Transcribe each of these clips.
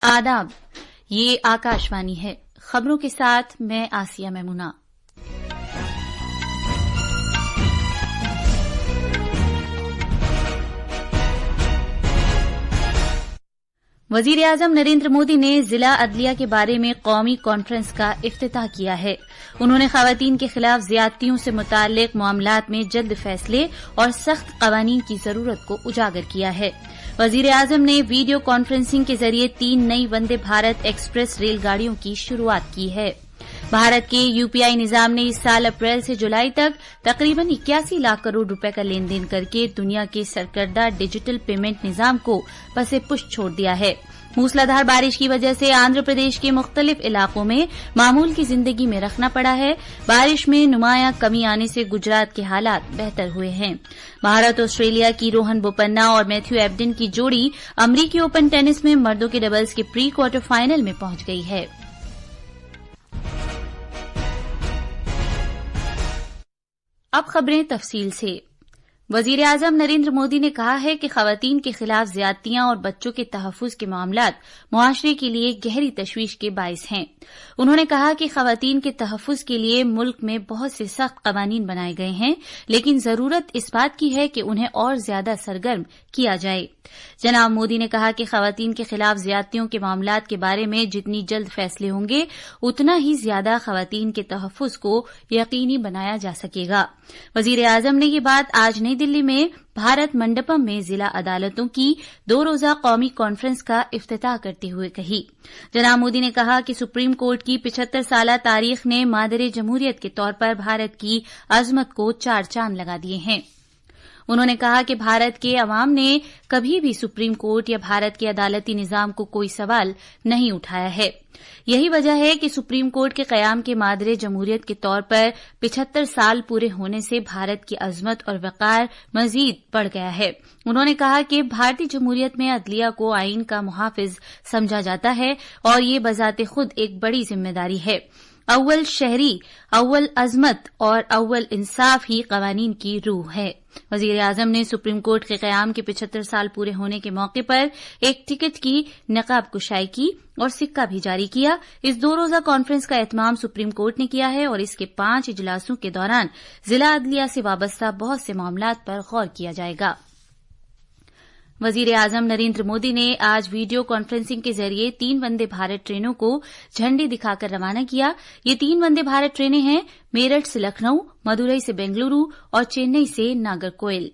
आदाब, ये आकाशवाणी है। खबरों के साथ मैं आसिया मेमुना। वजीर आजम नरेंद्र मोदी ने जिला अदलिया के बारे में कौमी कॉन्फ्रेंस का इफ्तिताह किया है। उन्होंने खवातीन के खिलाफ ज्यादतियों से मुताल्लिक मामलात में जल्द फैसले और सख्त कवानीन की जरूरत को उजागर किया है। वजीर आजम ने वीडियो कॉन्फ्रेंसिंग के जरिए 3 नई वंदे भारत एक्सप्रेस रेलगाड़ियों की शुरुआत की है। भारत के यूपीआई निजाम ने इस साल अप्रैल से जुलाई तक तकरीबन 81 लाख करोड़ रुपए का लेन देन करके दुनिया के सरकर्दा डिजिटल पेमेंट निजाम को पसे पुष्ट छोड़ दिया है। मूसलाधार बारिश की वजह से आंध्र प्रदेश के मुख्तलिफ इलाकों में मामूल की जिंदगी में रखना पड़ा है। बारिश में नुमायां कमी आने से गुजरात के हालात बेहतर हुए हैं। भारत ऑस्ट्रेलिया की रोहन बोपन्ना और मैथ्यू एबडन की जोड़ी अमरीकी ओपन टेनिस में मर्दों के डबल्स के प्री क्वार्टर फाइनल में पहुंच गई है। अब खबरें तफसील से। वजीर आजम नरेंद्र मोदी ने कहा है कि खवातीन के खिलाफ ज्यादतियां और बच्चों के तहफ्फुज के मामलात मुआशरे के लिए गहरी तशवीश के बाइस हैं। उन्होंने कहा कि खवातीन के तहफ्फुज के लिए मुल्क में बहुत से सख्त कवानीन बनाए गए हैं, लेकिन जरूरत इस बात की है कि उन्हें और ज्यादा सरगर्म किया जाए। जनाब मोदी ने कहा कि खवातीन के खिलाफ ज्यादतियों के मामलात के बारे में जितनी जल्द फैसले होंगे, उतना ही ज्यादा खवातीन के तहफ्फुज को यकीनी बनाया जा सकेगा। वजीर आजम ने ये बात आज नई दिल्ली में भारत मंडपम में जिला अदालतों की 2 रोजा कौमी कॉन्फ्रेंस का इफ्तिताह करते हुए कही। जनाब मोदी ने कहा कि सुप्रीम कोर्ट की 75 साला तारीख ने मादरे जमहूरियत के तौर पर भारत की अजमत को 4 चांद लगा दिए हैं। उन्होंने कहा कि भारत के अवाम ने कभी भी सुप्रीम कोर्ट या भारत के अदालती निजाम को कोई सवाल नहीं उठाया है। यही वजह है कि सुप्रीम कोर्ट के कयाम के मादरे जमहूरियत के तौर पर 75 साल पूरे होने से भारत की अजमत और वक़ार मजीद बढ़ गया है। उन्होंने कहा कि भारतीय जमहूरियत में अदलिया को आईन का मुहाफिज समझा जाता है और ये बजाते खुद एक बड़ी जिम्मेदारी है। अव्वल शहरी, अव्वल अजमत और अव्वल इंसाफ ही कवानीन की रूह है। वजीर आजम ने सुप्रीम कोर्ट के कयाम के 75 साल पूरे होने के मौके पर एक टिकट की नकाब कुशाई की और सिक्का भी जारी किया। इस 2 रोजा कॉन्फ्रेंस का एहतमाम सुप्रीम कोर्ट ने किया है और इसके 5 इजलासों के दौरान जिला अदलिया से वाबस्ता बहुत से मामलात पर गौर किया जाएगा। वजीर आजम नरेंद्र मोदी ने आज वीडियो कॉन्फ्रेंसिंग के जरिए 3 वंदे भारत ट्रेनों को झंडी दिखाकर रवाना किया। ये 3 वंदे भारत ट्रेनें हैं मेरठ से लखनऊ, मदुरई से बेंगलुरु और चेन्नई से नागरकोइल।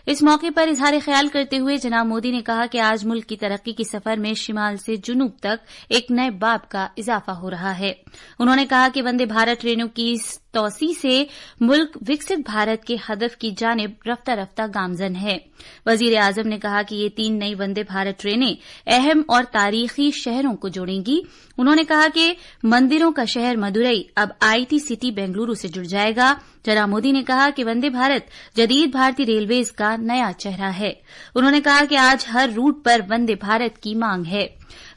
इस मौके पर इजहार ख्याल करते हुए जनाब मोदी ने कहा कि आज मुल्क की तरक्की के सफर में शिमाल से जुनूब तक एक नए बाब का इजाफा हो रहा है। उन्होंने कहा कि वंदे भारत ट्रेनों की तौसी से मुल्क विकसित भारत के हदफ की जानिब रफ्ता रफ्ता गामजन है। वजीर आजम ने कहा कि ये 3 नई वंदे भारत ट्रेनें अहम और तारीखी शहरों को जोड़ेंगी। उन्होंने कहा कि मंदिरों का शहर मदुरई अब आईटी सिटी बेंगलुरु से जुड़ जाएगा। जनाब मोदी ने कहा कि वंदे भारत जदीद भारतीय रेलवेज का नया चेहरा है। उन्होंने कहा कि आज हर रूट पर वंदे भारत की मांग है।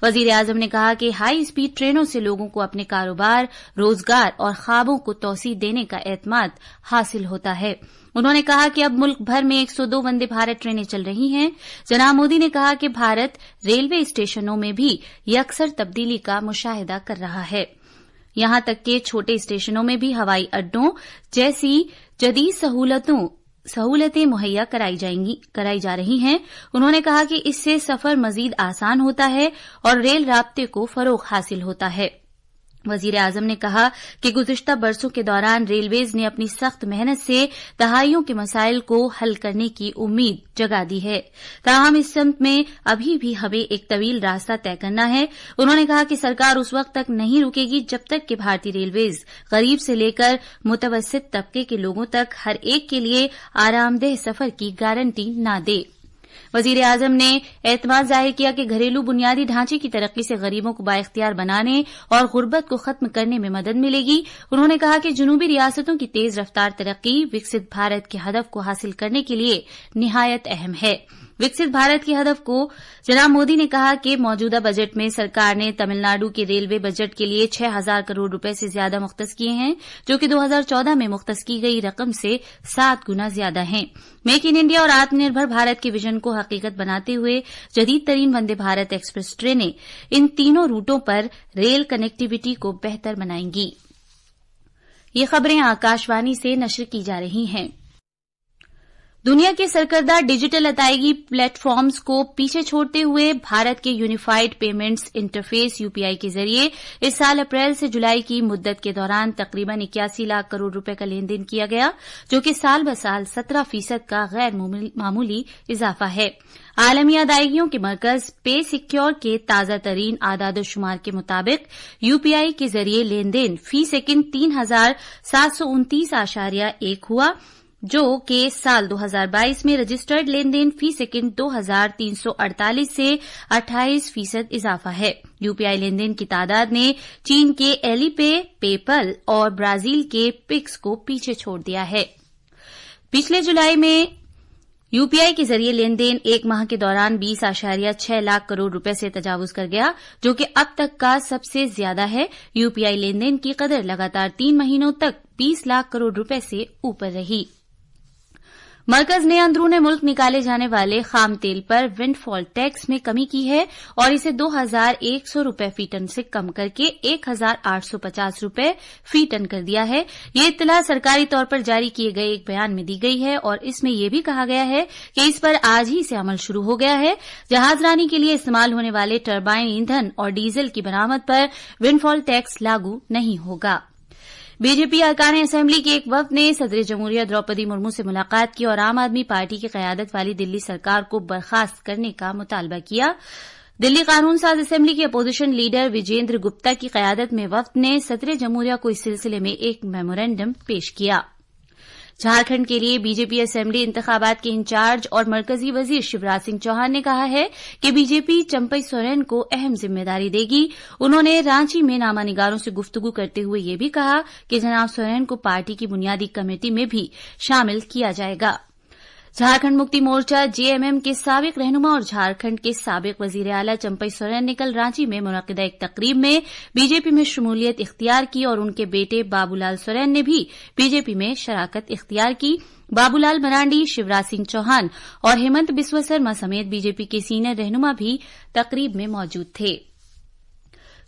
वजीर आजम ने कहा कि हाई स्पीड ट्रेनों से लोगों को अपने कारोबार, रोजगार और ख्वाबों को तौसीह देने का एतमाद हासिल होता है। उन्होंने कहा कि अब मुल्क भर में 102 वंदे भारत ट्रेनें चल रही हैं। जनाब मोदी ने कहा कि भारत रेलवे स्टेशनों में भी यकसर तब्दीली का मुशाहिदा कर रहा है। यहां तक कि छोटे स्टेशनों में भी हवाई अड्डों जैसी जदीद सहूलतें मुहैया कराई जा रही हैं। उन्होंने कहा कि इससे सफर मजीद आसान होता है और रेल राब्ते को फरोग हासिल होता है। वजीर आजम ने कहा कि गुज़िश्ता बरसों के दौरान रेलवेज ने अपनी सख्त मेहनत से दहाइयों के मसाइल को हल करने की उम्मीद जगा दी है। ताहम इस सिमत में अभी भी हमें एक तवील रास्ता तय करना है। उन्होंने कहा कि सरकार उस वक्त तक नहीं रुकेगी जब तक कि भारतीय रेलवेज गरीब से लेकर मुतवस्सित तबके के लोगों तक हर एक के लिए आरामदेह सफर की गारंटी न दे। वजीर आजम ने एतमाद जाहिर किया कि घरेलू बुनियादी ढांचे की तरक्की से गरीबों को बाइख्तियार बनाने और गुर्बत को खत्म करने में मदद मिलेगी। उन्होंने कहा कि जुनूबी रियासतों की तेज रफ्तार तरक्की विकसित भारत के हदफ को हासिल करने के लिए निहायत अहम है। विकसित भारत के हदफ को जनाब मोदी ने कहा कि मौजूदा बजट में सरकार ने तमिलनाडु के रेलवे बजट के लिए 6,000 करोड़ रुपए से ज्यादा मुख्तस किए हैं, जो कि 2014 में मुख्तस की गई रकम से 7 गुना ज्यादा हैं। मेक इन इंडिया और आत्मनिर्भर भारत के विजन को हकीकत बनाते हुए जदीद तरीन वंदे भारत एक्सप्रेस ट्रेनें इन तीनों रूटों पर रेल कनेक्टिविटी को बेहतर बनाएंगी। ये खबरें आकाशवाणी से नश्र की जा रही हैं। दुनिया के सरकर्दा डिजिटल अदायगी प्लेटफॉर्म्स को पीछे छोड़ते हुए भारत के यूनिफाइड पेमेंट्स इंटरफेस यूपीआई के जरिए इस साल अप्रैल से जुलाई की मुद्दत के दौरान तकरीबन 81 लाख करोड़ रुपए का लेन देन किया गया, जो कि साल ब साल 17% का गैर मामूली इजाफा है। आलमी अदायगियों के मरकज पे सिक्योर के ताजा तरीन आदाद-ओ-शुमार के मुताबिक यूपीआई के जरिए लेन देन फी सेकंड 3,729.1 हुआ, जो कि साल 2022 में रजिस्टर्ड लेन देन फी सेकंड 2,348 से 28% इजाफा है। यूपीआई लेन देन की तादाद ने चीन के एलीपे, पेपल और ब्राजील के पिक्स को पीछे छोड़ दिया है। पिछले जुलाई में यूपीआई के जरिए लेन देन एक माह के दौरान 20.6 लाख करोड़ रुपए से तजावुज कर गया, जो कि अब तक का सबसे ज्यादा है। यूपीआई लेन देन की कदर लगातार 3 महीनों तक 20 लाख करोड़ रुपए से ऊपर रही। मरकज ने अंदरूने मुल्क निकाले जाने वाले खाम तेल पर विंडफॉल टैक्स में कमी की है और इसे 2,100 रुपए फी टन से कम करके 1,850 रुपए फी टन कर दिया है। ये इत्तला सरकारी तौर पर जारी किए गए एक बयान में दी गई है और इसमें यह भी कहा गया है कि इस पर आज ही से अमल शुरू हो गया है। जहाजरानी के लिए इस्तेमाल होने वाले टरबाइन ईंधन और डीजल की बरामद पर विंडफॉल टैक्स लागू नहीं होगा। बीजेपी अरकान असेंबली के एक वफ्द ने सदर जमहूरिया द्रौपदी मुर्मू से मुलाकात की और आम आदमी पार्टी की क़यादत वाली दिल्ली सरकार को बर्खास्त करने का मुतालबा किया। दिल्ली कानून साज असेंबली के अपोजिशन लीडर विजेंद्र गुप्ता की क़यादत में वफ्द ने सदर जमहूरिया को इस सिलसिले में एक मेमोरेंडम पेश किया। झारखंड के लिए बीजेपी असेंबली इंतखाबात के इंचार्ज और मरकजी वजीर शिवराज सिंह चौहान ने कहा है कि बीजेपी चंपई सोरेन को अहम जिम्मेदारी देगी। उन्होंने रांची में नामानिगारों से गुफ्तगू करते हुए यह भी कहा कि जनाब सोरेन को पार्टी की बुनियादी कमेटी में भी शामिल किया जाएगा। झारखंड मुक्ति मोर्चा जेएमएम के साबिक रहनुमा और झारखंड के साबिक वजीर आला चंपई सोरेन ने कल रांची में मुनक्किदा एक तकरीब में बीजेपी में शमूलियत इख्तियार की और उनके बेटे बाबूलाल सोरेन ने भी बीजेपी में शराकत इख्तियार की। बाबूलाल मरांडी, शिवराज सिंह चौहान और हेमंत बिस्वा शर्मा समेत बीजेपी के सीनियर रहनुमा भी तकरीब में मौजूद थे।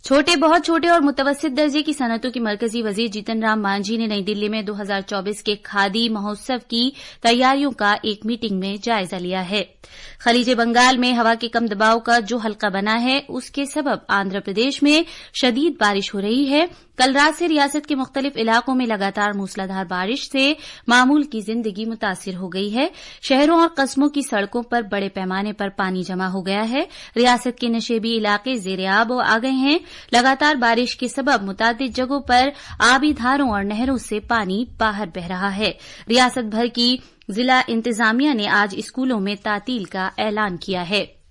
छोटे, बहुत छोटे और मुतवस्सित दर्जे की सनतों के मरकजी वजीर जीतन राम मांझी ने नई दिल्ली में 2024 के खादी महोत्सव की तैयारियों का एक मीटिंग में जायजा लिया है। खलीज बंगाल में हवा के कम दबाव का जो हल्का बना है, उसके सबब आंध्र प्रदेश में शदीद बारिश हो रही है। कल रात से रियासत के मुख्तलिफ इलाकों में लगातार मूसलाधार बारिश से मामूल की जिंदगी मुतासिर हो गई है। शहरों और कस्बों की सड़कों पर बड़े पैमाने पर पानी जमा हो गया है। रियासत के नशेबी इलाके ज़ेर-ए-आब आ गए हैं। लगातार बारिश के सबब मुतादिद जगहों पर आबी धारों और नहरों से पानी बाहर बह रहा है। रियासत भर की जिला इंतजामिया ने आज स्कूलों में तातील का ऐलान किया है।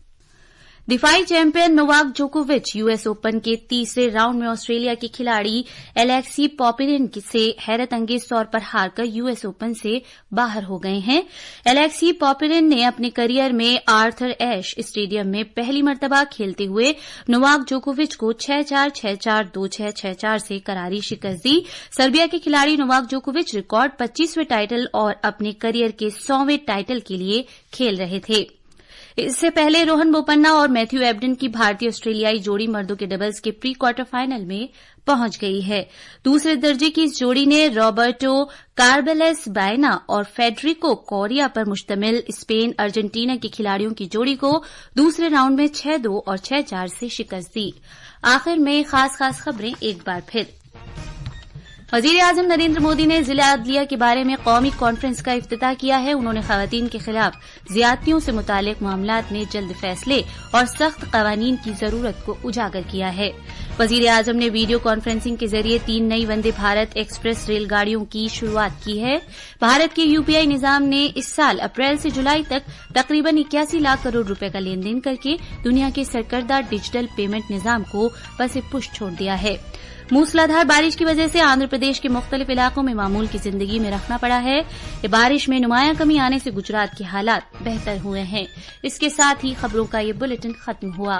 दिफाई चैंपियन नोवाक जोकोविच यूएस ओपन के तीसरे राउंड में ऑस्ट्रेलिया के खिलाड़ी एलेक्सी पॉपिरिन से हैरत अंगेज तौर पर हारकर यूएस ओपन से बाहर हो गए हैं। एलेक्सी पॉपिरिन ने अपने करियर में आर्थर एश स्टेडियम में पहली मर्तबा खेलते हुए नोवाक जोकोविच को 6-4, 6-4, 2-6, 6-4 से करारी शिकस्त दी। सर्बिया के खिलाड़ी नोवाक जोकोविच रिकॉर्ड 25वें टाइटल और अपने करियर के 100वें टाइटल के लिए खेल रहे थे। इससे पहले रोहन बोपन्ना और मैथ्यू एबडन की भारतीय ऑस्ट्रेलियाई जोड़ी मर्दों के डबल्स के प्री क्वार्टर फाइनल में पहुंच गई है। दूसरे दर्जे की इस जोड़ी ने रॉबर्टो कार्बेलेस बायना और फेडरिको कोरिया पर मुश्तमिल स्पेन अर्जेंटीना के खिलाड़ियों की जोड़ी को दूसरे राउंड में 6-2 और 6-4 से शिकस्त दी। आखिर में खास खबरें एक बार फिर। वजीर आजम नरेंद्र मोदी ने जिला अदलिया के बारे में कौमी कॉन्फ्रेंस का इफ्तिताह किया है। उन्होंने खवातीन के खिलाफ ज्यादतियों से मुतालिक मामलात में जल्द फैसले और सख्त कवानीन की जरूरत को उजागर किया है। वजीर आजम ने वीडियो कॉन्फ्रेंसिंग के जरिए 3 नई वंदे भारत एक्सप्रेस रेलगाड़ियों की शुरुआत की है। भारत के यूपीआई निजाम ने इस साल अप्रैल से जुलाई तक तकरीबन 81 लाख करोड़ रुपए का लेन देन करके दुनिया के सरकर्दा डिजिटल पेमेंट निजाम को पसे पुश छोड़ दिया है। موسلادھار بارش کی وجہ سے آندھرا پردیش کے مختلف علاقوں میں معمول کی زندگی میں رکھنا پڑا ہے. بارش میں نمایاں کمی آنے سے گجرات کے حالات بہتر ہوئے ہیں. اس کے ساتھ ہی خبروں کا یہ بلیٹن ختم ہوا.